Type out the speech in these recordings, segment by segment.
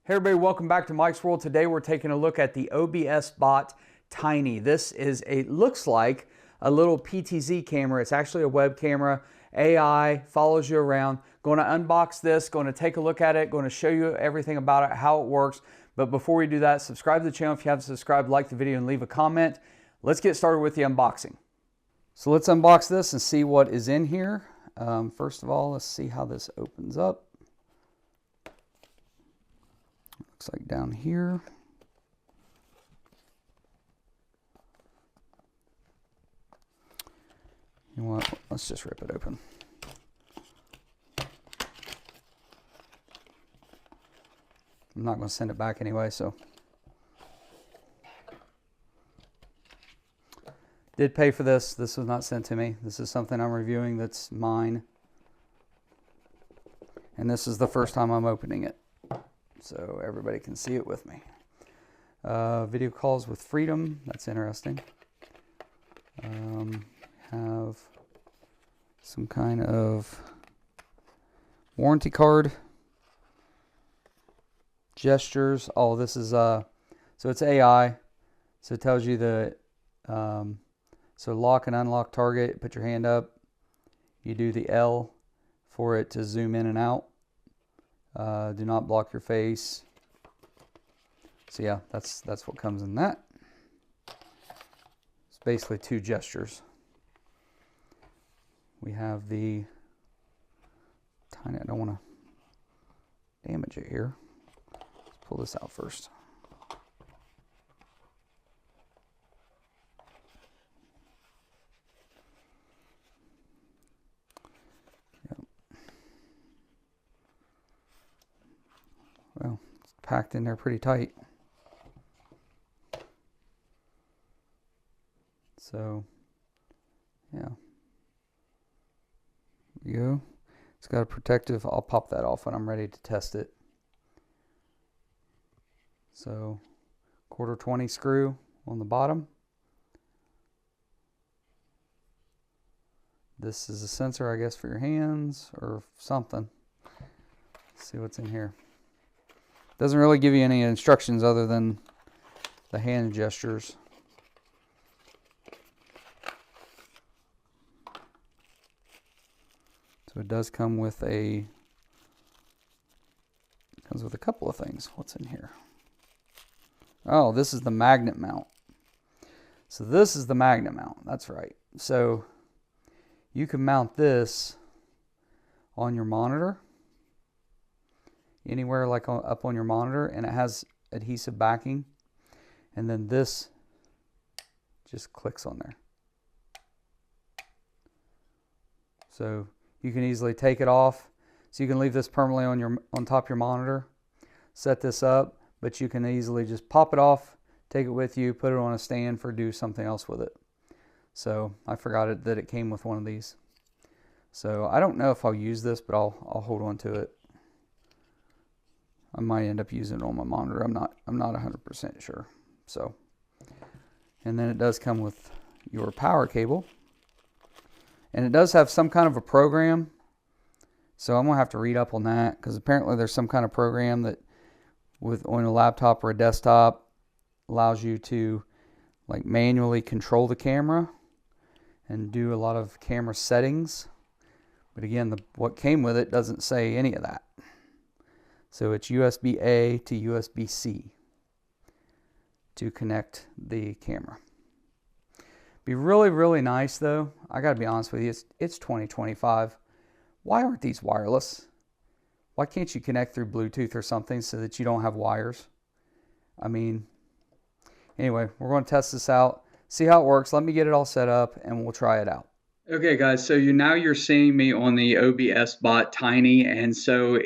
Hey everybody, welcome back to Mike's World. Today we're taking a look at the OBSBOT Tiny. This is looks like a little PTZ camera. It's actually a web camera. AI follows you around. Going to unbox this, going to take a look at it, going to show you everything about it, how it works. But before we do that, subscribe to the channel if you haven't subscribed, like the video, and leave a comment. Let's get started with the unboxing. So let's unbox this and see what is in here. First of all, let's see how this opens up. Looks like down here. You know what? Let's just rip it open. I'm not going to send it back anyway, so. Did pay for this. This was not sent to me. This is something I'm reviewing that's mine. And this is the first time I'm opening it, so everybody can see it with me. Video calls with freedom. That's interesting. Have some kind of warranty card. Gestures. Oh, this is so it's AI. So it tells you the so lock and unlock target. Put your hand up. You do the L for it to zoom in and out. Do not block your face. So yeah, that's what comes in that. It's basically two gestures. We have the tiny. I don't want to damage it here. Let's pull this out first. Well, it's packed in there pretty tight. So, yeah. There you go. It's got a protective. I'll pop that off when I'm ready to test it. So, 1/4 screw on the bottom. This is a sensor, I guess, for your hands or something. Let's see what's in here. Doesn't really give you any instructions other than the hand gestures. So it does come with a couple of things. What's in here? Oh, this is the magnet mount. So this is the magnet mount. That's right. So you can mount this on your monitor. Anywhere like up on your monitor, and it has adhesive backing, and then this just clicks on there. So you can easily take it off. So you can leave this permanently on top of your monitor, set this up, but you can easily just pop it off, take it with you, put it on a stand for do something else with it. So I forgot that it came with one of these. So I don't know if I'll use this, but I'll hold on to it. I might end up using it on my monitor. I'm not 100% sure. So, and then it does come with your power cable, and it does have some kind of a program. So I'm gonna have to read up on that, because apparently there's some kind of program that on a laptop or a desktop allows you to like manually control the camera and do a lot of camera settings. But again, what came with it doesn't say any of that. So it's USB-A to USB-C to connect the camera. Be really, really nice though. I gotta be honest with you, it's 2025. Why aren't these wireless? Why can't you connect through Bluetooth or something so that you don't have wires? I mean, anyway, we're going to test this out, see how it works. Let me get it all set up and we'll try it out. Okay guys, so you're seeing me on the OBSBOT Tiny, and so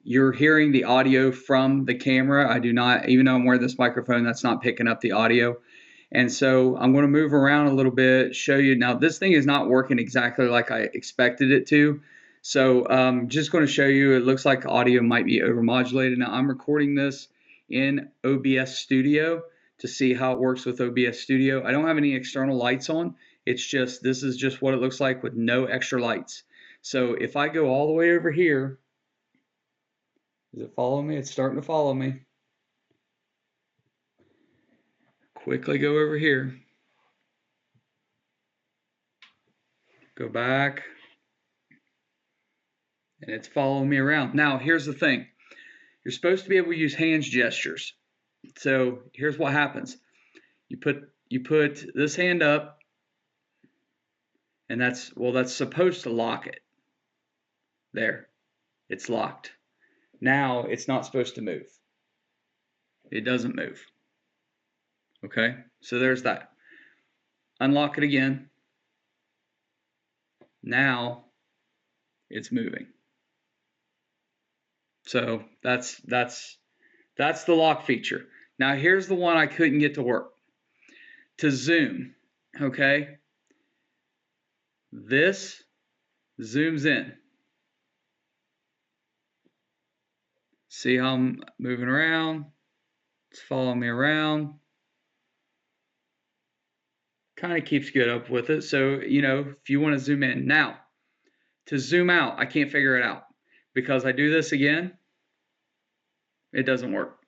you're hearing the audio from the camera. I do not, even though I'm wearing this microphone, that's not picking up the audio. And so I'm going to move around a little bit, show you. Now, this thing is not working exactly like I expected it to. So just going to show you, it looks like audio might be overmodulated. Now, I'm recording this in OBS Studio to see how it works with OBS Studio. I don't have any external lights on. It's just, this is just what it looks like with no extra lights. So if I go all the way over here, Is it following me? It's starting to follow me. Quickly go over here. Go back. And it's following me around. Now, here's the thing. You're supposed to be able to use hands gestures. So here's what happens. You put this hand up, and that's supposed to lock it. There. It's locked. Now it's not supposed to move. It doesn't move. Okay? So there's that. Unlock it again. Now it's moving. So that's the lock feature. Now here's the one I couldn't get to work. To zoom, okay? This zooms in. See how I'm moving around? It's following me around. Kind of keeps good up with it. So, you know, if you want to zoom in. Now, to zoom out, I can't figure it out. Because I do this again, it doesn't work.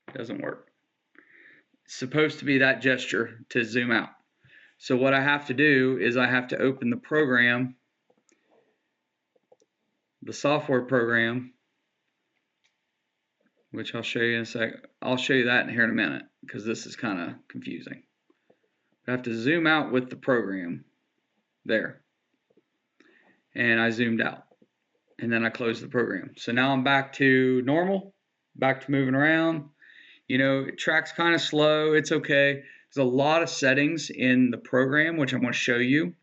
It doesn't work. It's supposed to be that gesture to zoom out. So what I have to do is I have to open the program, the software program, which I'll show you in a second. I'll show you that here in a minute because this is kind of confusing. I have to zoom out with the program there. And I zoomed out. And then I closed the program. So now I'm back to normal, back to moving around. You know, it tracks kind of slow. It's okay. There's a lot of settings in the program, which I'm going to show you.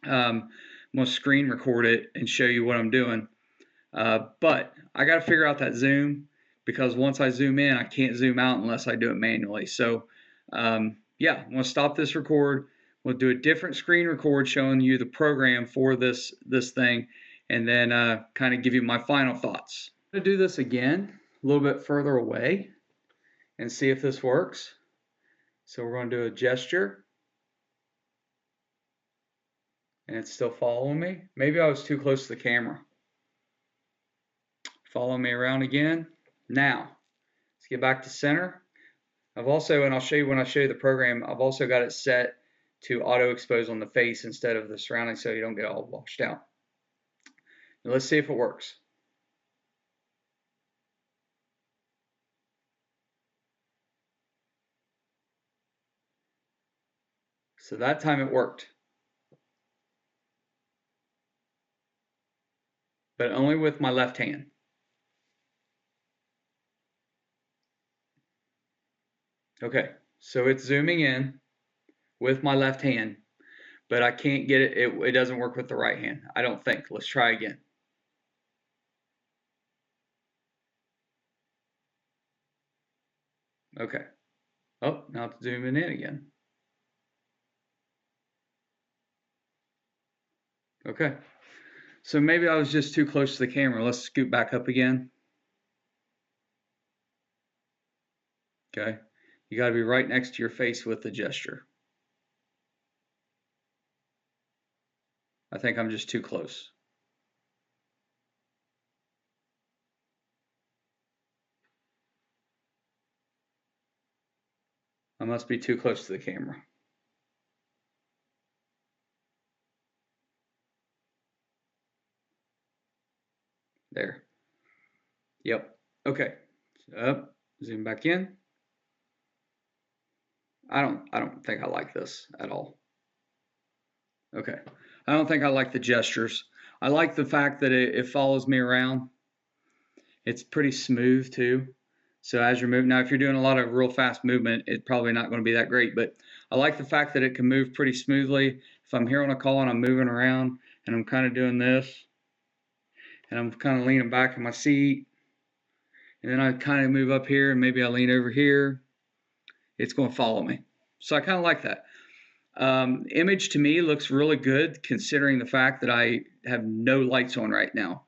I'm going to screen record it and show you what I'm doing. But I got to figure out that zoom because once I zoom in, I can't zoom out unless I do it manually. So, yeah, I'm going to stop this record. We'll do a different screen record showing you the program for this thing and then kind of give you my final thoughts. I'm going to do this again a little bit further away and see if this works. So we're going to do a gesture. And it's still following me. Maybe I was too close to the camera. Follow me around again. Now, let's get back to center. I've also, and I'll show you when I show you the program, I've also got it set to auto expose on the face instead of the surrounding so you don't get all washed out. Now let's see if it works. So that time it worked. But only with my left hand. Okay, so it's zooming in with my left hand, but I can't get it. It doesn't work with the right hand, I don't think. Let's try again. Okay. Oh, now it's zooming in again. Okay. So maybe I was just too close to the camera. Let's scoot back up again. Okay. You got to be right next to your face with the gesture. I think I'm just too close. I must be too close to the camera. There. Yep. Okay. Up. Zoom back in. I don't think I like this at all. Okay. I don't think I like the gestures. I like the fact that it follows me around. It's pretty smooth too. So as you're moving, now if you're doing a lot of real fast movement, it's probably not going to be that great, but I like the fact that it can move pretty smoothly. If I'm here on a call and I'm moving around and I'm kind of doing this, and I'm kind of leaning back in my seat, and then I kind of move up here and maybe I lean over here, it's going to follow me. So I kind of like that. Image to me looks really good considering the fact that I have no lights on right now.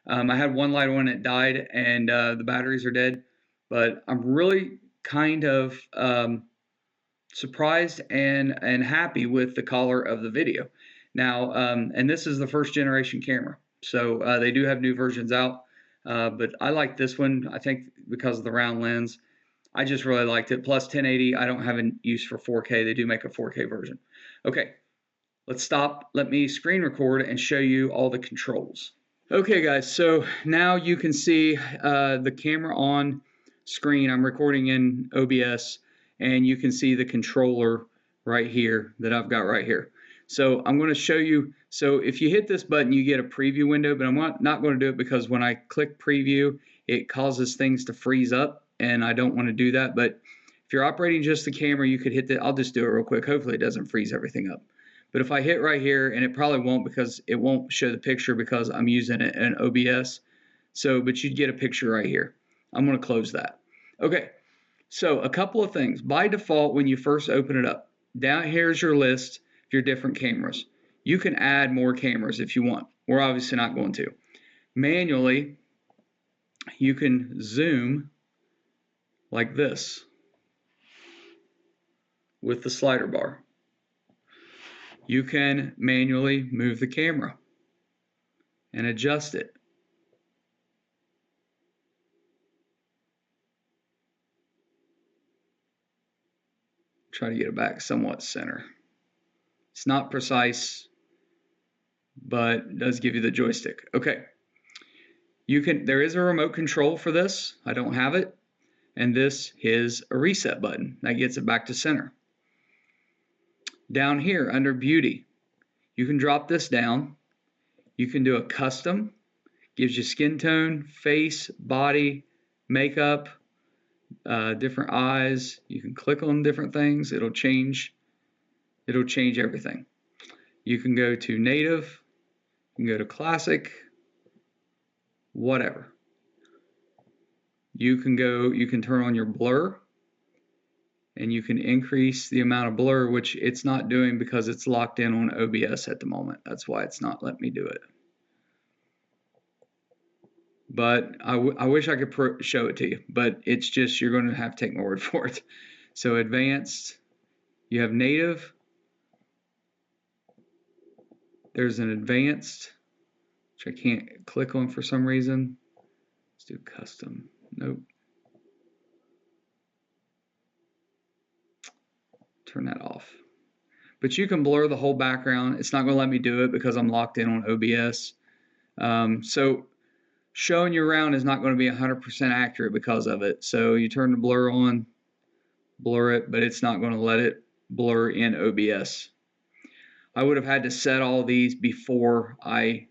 I had one light on, it died, and the batteries are dead. But I'm really kind of surprised and happy with the color of the video. Now, and this is the first generation camera. So they do have new versions out, but I like this one, I think because of the round lens. I just really liked it. Plus 1080, I don't have a use for 4K. They do make a 4K version. Okay, let's stop. Let me screen record and show you all the controls. Okay guys, so now you can see the camera on screen. I'm recording in OBS and you can see the controller right here that I've got right here. So I'm going to show you, so if you hit this button you get a preview window, but I'm not going to do it because when I click preview it causes things to freeze up and I don't want to do that. But if you're operating just the camera you could hit the, I'll just do it real quick, hopefully it doesn't freeze everything up. But if I hit right here, and it probably won't because it won't show the picture because I'm using it in OBS. So, but you'd get a picture right here. I'm going to close that. Okay, so a couple of things. By default, when you first open it up, down here's your list of your different cameras. You can add more cameras if you want. We're obviously not going to. Manually, you can zoom like this with the slider bar. You can manually move the camera and adjust it. Try to get it back somewhat center. It's not precise, but it does give you the joystick. Okay. There is a remote control for this. I don't have it. And this is a reset button. That gets it back to center. Down here under beauty, you can drop this down. You can do a custom. Gives you skin tone, face, body, makeup, different eyes. You can click on different things. It'll change everything. You can go to native, you can go to classic, whatever. You can turn on your blur and you can increase the amount of blur, which it's not doing because it's locked in on OBS at the moment. That's why it's not letting me do it. But I wish I could show it to you, but it's just, you're going to have to take my word for it. So advanced, you have native. There's an advanced, which I can't click on for some reason. Let's do custom. Nope. Turn that off. But you can blur the whole background. It's not going to let me do it because I'm locked in on OBS. So showing you around is not going to be 100% accurate because of it. So you turn the blur on, blur it, but it's not going to let it blur in OBS. I would have had to set all these before I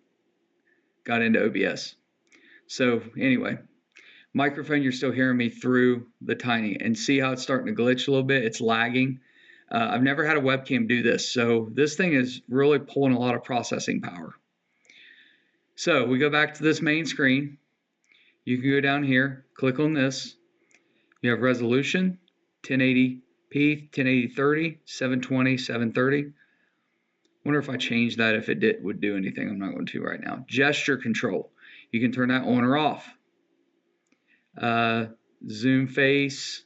got into OBS. So anyway, microphone, you're still hearing me through the Tiny, and see how it's starting to glitch a little bit. It's lagging. I've never had a webcam do this, so this thing is really pulling a lot of processing power. So we go back to this main screen. You can go down here, click on this. You have resolution, 1080p, 1080-30, 720, 730. Wonder if I change that, if it would do anything. I'm not going to right now. Gesture control. You can turn that on or off. Zoom face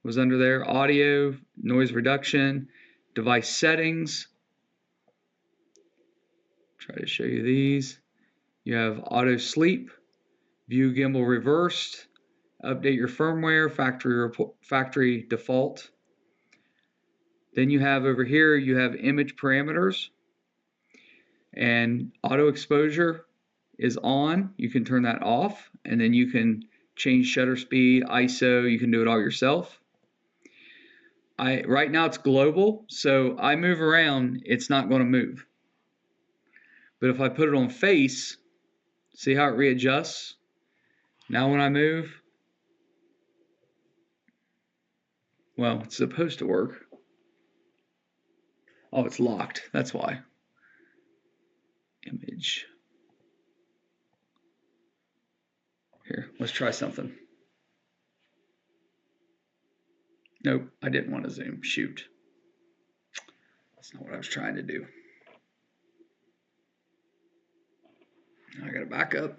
was under there. Audio, noise reduction, device settings. Try to show you these. You have auto sleep, view gimbal reversed, update your firmware, factory default. Then you have over here, you have image parameters, and auto exposure is on. You can turn that off, and then you can change shutter speed, ISO. You can do it all yourself. Right now it's global, so I move around, it's not going to move. But if I put it on face, see how it readjusts? Now when I move, well, it's supposed to work. Oh, it's locked. That's why. Image. Here, let's try something. Nope, I didn't want to zoom. Shoot. That's not what I was trying to do. I gotta back up.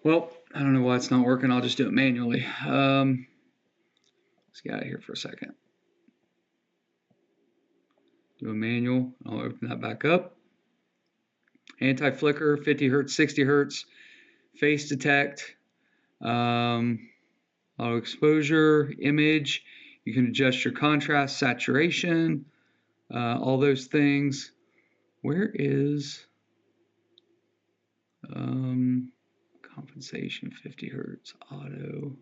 Well, I don't know why it's not working. I'll just do it manually. Let's get out of here for a second. Do a manual. I'll open that back up. Anti-flicker, 50 hertz, 60 hertz, face detect, auto exposure, image. You can adjust your contrast, saturation, all those things. Where is compensation, 50 hertz, auto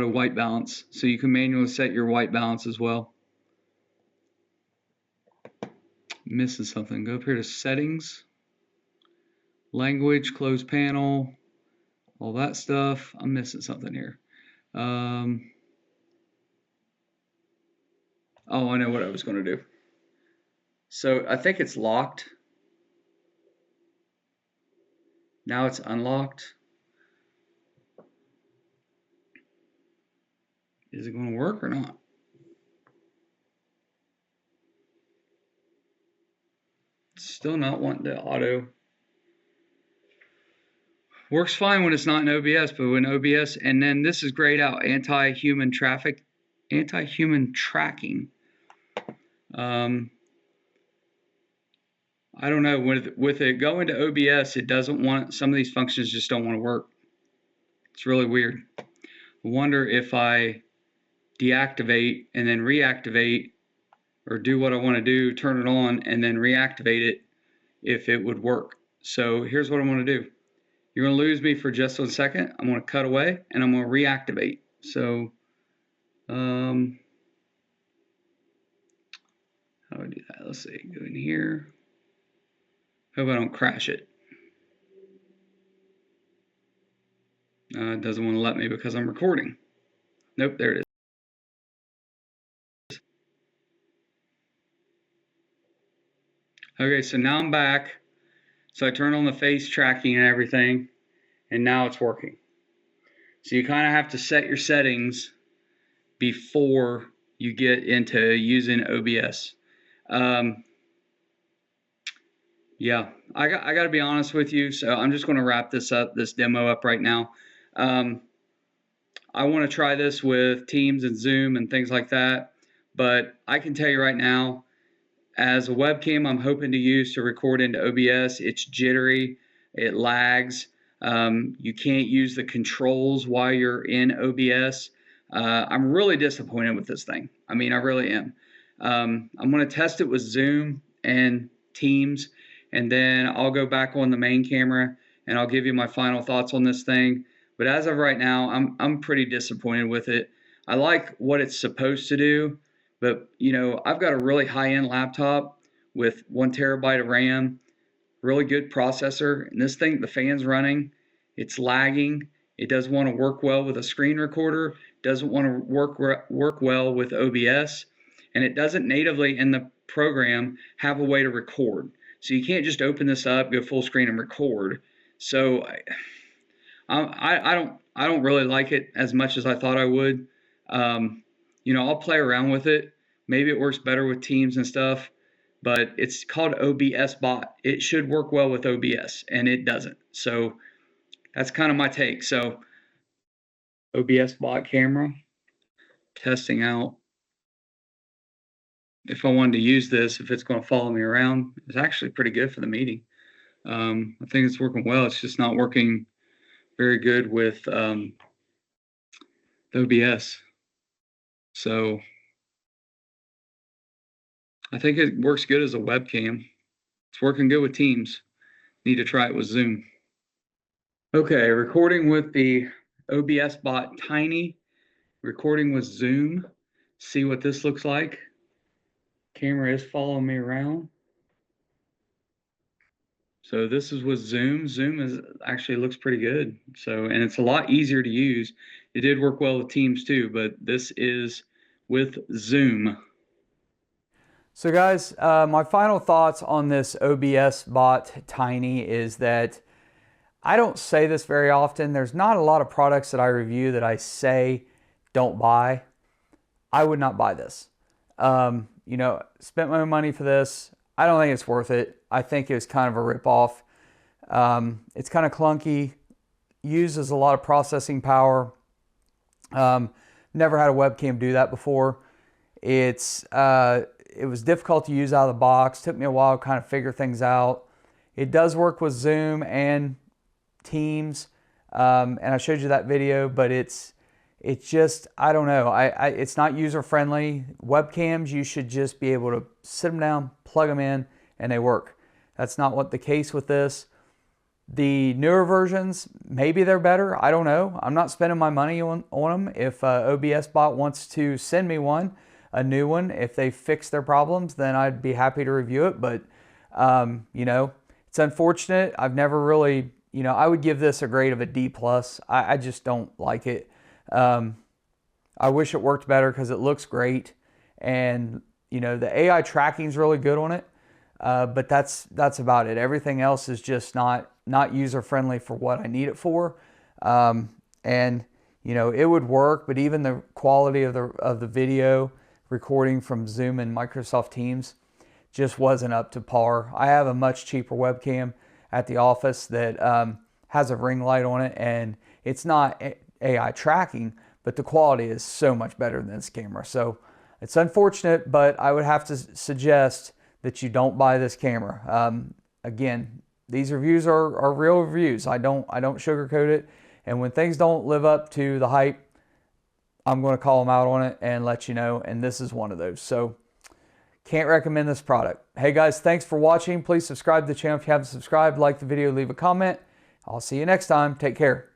white balance. So you can manually set your white balance as well. Missing something. Go up here to settings, language, close panel, all that stuff. I'm missing something here. Oh, I know what I was going to do. So I think it's locked. Now it's unlocked. Is it going to work or not? Still not wanting to auto. Works fine when it's not in OBS, but when OBS, and then this is grayed out, anti-human tracking. I don't know, with it going to OBS, it doesn't want, some of these functions just don't want to work. It's really weird. I wonder if I deactivate and then reactivate, or do what I want to do, turn it on and then reactivate it, if it would work. So here's what I'm going to do. You're going to lose me for just a second. I'm going to cut away and I'm going to reactivate. So how do I do that? Let's see, go in here. Hope I don't crash it. It doesn't want to let me because I'm recording. Nope, there it is. Okay, so now I'm back. So I turn on the face tracking and everything, and now it's working. So you kind of have to set your settings before you get into using OBS. Yeah, I got to be honest with you. So I'm just going to wrap this demo up right now. I want to try this with Teams and Zoom and things like that. But I can tell you right now, as a webcam I'm hoping to use to record into OBS, it's jittery, it lags. You can't use the controls while you're in OBS. I'm really disappointed with this thing. I mean, I really am. I'm going to test it with Zoom and Teams, and then I'll go back on the main camera and I'll give you my final thoughts on this thing. But as of right now, I'm pretty disappointed with it. I like what it's supposed to do, but you know, I've got a really high-end laptop with 1 terabyte of RAM, really good processor, and this thing, the fan's running, it's lagging. It doesn't want to work well with a screen recorder, doesn't want to work well with OBS, and it doesn't natively in the program have a way to record. So you can't just open this up, go full screen and record. So I don't really like it as much as I thought I would. You know, I'll play around with it. Maybe it works better with Teams and stuff, but it's called OBSBOT. It should work well with OBS, and it doesn't. So that's kind of my take. So OBSBOT camera, testing out if I wanted to use this, if it's going to follow me around. It's actually pretty good for the meeting. I think it's working well. It's just not working very good with OBS. So I think it works good as a webcam. It's working good with Teams. Need to try it with Zoom. Okay, recording with the OBSBOT Tiny, recording with Zoom. See what this looks like. Camera is following me around. So this is with Zoom. Zoom is actually looks pretty good. So, and it's a lot easier to use. It did work well with Teams too, but this is with Zoom. So guys, my final thoughts on this OBSBOT Tiny is that I don't say this very often. There's not a lot of products that I review that I say don't buy. I would not buy this. You know, spent my money for this. I don't think it's worth it. I think it was kind of a ripoff. It's kind of clunky, uses a lot of processing power. Never had a webcam do that before. It was difficult to use out of the box. Took me a while to kind of figure things out. It does work with Zoom and Teams, and I showed you that video, but it's just, I don't know. It's not user friendly. Webcams, you should just be able to sit them down, plug them in, and they work. That's not what the case with this. The newer versions, maybe they're better. I don't know. I'm not spending my money on them. If OBSBOT wants to send me one, a new one, if they fix their problems, then I'd be happy to review it. But, you know, it's unfortunate. I've never really, you know, I would give this a grade of a D+. I just don't like it. I wish it worked better because it looks great. And, you know, the AI tracking is really good on it. But that's about it. Everything else is just not user friendly for what I need it for. And you know, it would work, but even the quality of the video recording from Zoom and Microsoft Teams just wasn't up to par. I have a much cheaper webcam at the office that has a ring light on it, and it's not AI tracking, but the quality is so much better than this camera. So it's unfortunate, but I would have to suggest that you don't buy this camera. Again, these reviews are real reviews. I don't sugarcoat it. And when things don't live up to the hype, I'm going to call them out on it and let you know. And this is one of those. So can't recommend this product. Hey guys, thanks for watching. Please subscribe to the channel if you haven't subscribed. Like the video, leave a comment. I'll see you next time. Take care.